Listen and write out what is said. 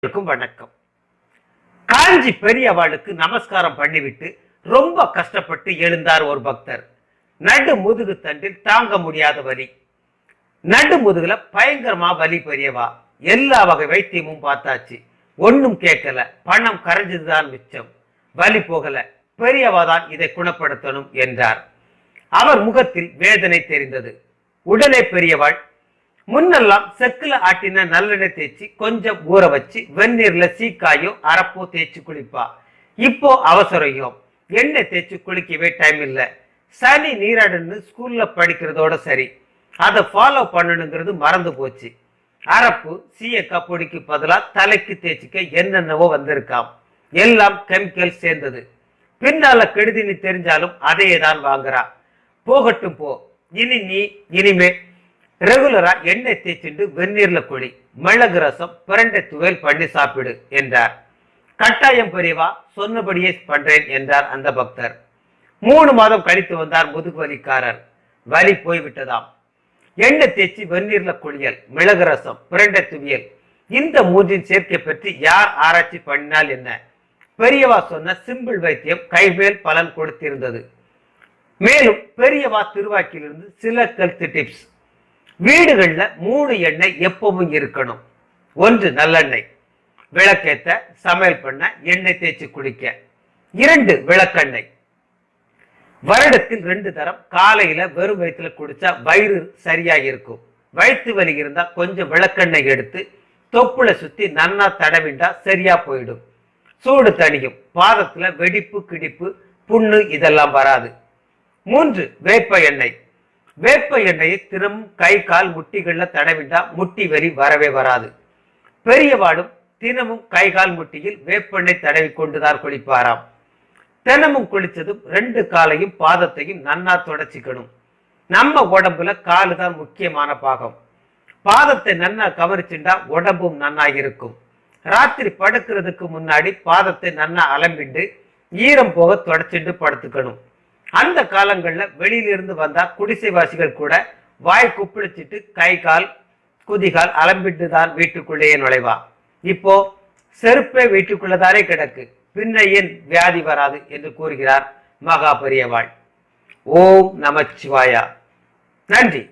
வணக்கம். காஞ்சி பெரியவாளுக்கு நமஸ்காரம் பண்ணிவிட்டு ரொம்ப கஷ்டப்பட்டு எழுந்தார் ஒரு பக்தர். நடு முதுகு தண்டில் தாங்க முடியாத வலி. நடு முதுகுல பயங்கரமா வலி. பெரியவா எல்லா வகை வைத்தியமும் பார்த்தாச்சு, ஒன்னும் கேட்கல. பணம் கரைஞ்சதுதான் மிச்சம், வலி போகல. பெரியவா தான் இதை குணப்படுத்தணும் என்றார். அவர் முகத்தில் வேதனை தெரிந்தது. உடனே பெரியவாள், முன்னெல்லாம் செக்குல ஆட்டின நல்லெண்ணெய் தேய்ச்சி கொஞ்சம் ஊற வச்சு வெந்நீர்ல சீக்காயோ அரப்போ தேய்ச்சி குளிப்பா. இப்போ அவசரம், எண்ணெய் தேய்ச்சி குளிக்கவே டைம் இல்லை. சனி நீராடுன்னு ஸ்கூல்ல படிக்கிறதோட சரி, அதை ஃபாலோ பண்ணணுங்கிறது மறந்து போச்சு. அரப்பு சீயக்கா பொடிக்கு பதிலா தலைக்கு தேய்ச்சிக்க என்னென்னவோ வந்திருக்காம். எல்லாம் கெமிக்கல் சேர்ந்தது. பின்னால கெடுதின்னு தெரிஞ்சாலும் அதையே தான் வாங்குறா. போகட்டும் போ, இனிமே ரெகுலரா எண்ணெய் தேய்ச்சிட்டு வெந்நீர்ல குழி, மிளகு ரசம், பிரண்டை துவையல் பண்ணி சாப்பிடு என்றார். கட்டாயம் பெரியவா, சொன்னபடியே பண்றேன் என்றார் அந்த பக்தர். 3 மாதம் கழித்து வந்தார் முதுகு வலிக்காரர். வலி போய்விட்டதாம். எண்ணெய் தேய்ச்சி வெந்நீர்ல குளியல், மிளகு ரசம், பிரண்டை துவியல், இந்த 3 சேர்க்கை பற்றி யார் ஆராய்ச்சி பண்ணினால் என்ன? பெரியவா சொன்ன சிம்பிள் வைத்தியம் கைமேல் பலன் கொடுத்திருந்தது. மேலும் பெரியவா திருவாக்கிலிருந்து சில கருத்து டிப்ஸ். வீடுகள்ல 3 எண்ணெய் எப்பவும் இருக்கணும். 1 நல்லெண்ணெய், விளக்கேத்த, சமையல் பண்ண, எண்ணெய் தேய்ச்சி குளிக்க. 2 விளக்கெண்ணெய், வருடத்தில் 2 தரம் காலையில வெறும் வயிற்றுல குடிச்சா வயிறு சரியாக இருக்கும். வயிற்று வலி இருந்தா கொஞ்சம் விளக்கெண்ணெய் எடுத்து தொப்புளை சுத்தி நன்னா தடவிண்டா சரியா போயிடும். சூடு தணியும். பாதத்துல வெடிப்பு, கிடிப்பு, புண்ணு இதெல்லாம் வராது. 3 வேப்ப எண்ணெய். வேப்ப எண்ணெயை தினமும் கை கால் முட்டிகள்ல தடவிண்டா முட்டி வலி வரவே வராது. பெரியவாடும் தினமும் கை கால் முட்டியில் வேப்பெண்ணெய் தடவி கொண்டுதான் குளிப்பாராம். தினமும் குளிச்சதும் 2 காலையும் பாதத்தையும் நன்னா தொடச்சிக்கணும். நம்ம உடம்புல காலு தான் முக்கியமான பாகம். பாதத்தை நன்னா கவனிச்சுண்டா உடம்பும் நன்னா இருக்கும். ராத்திரி படுக்கிறதுக்கு முன்னாடி பாதத்தை நன்னா அலம்பிண்டு ஈரம் போக தொடச்சிட்டு படுத்துக்கணும். அந்த காலங்கள்ல வெளியிலிருந்து வந்தா குடிசைவாசிகள் கூட வாய் குப்பிடிச்சிட்டு கை கால் குதிகால் அலம்பிட்டு தான் வீட்டுக்குள்ளேயே நுழைவா. இப்போ செருப்பே வீட்டுக்குள்ளதானே கிடக்கு, பின்ன ஏன் வியாதி வராது என்று கூறுகிறார் மகா பெரியவாள். ஓம் நமச்சிவாயா. நன்றி.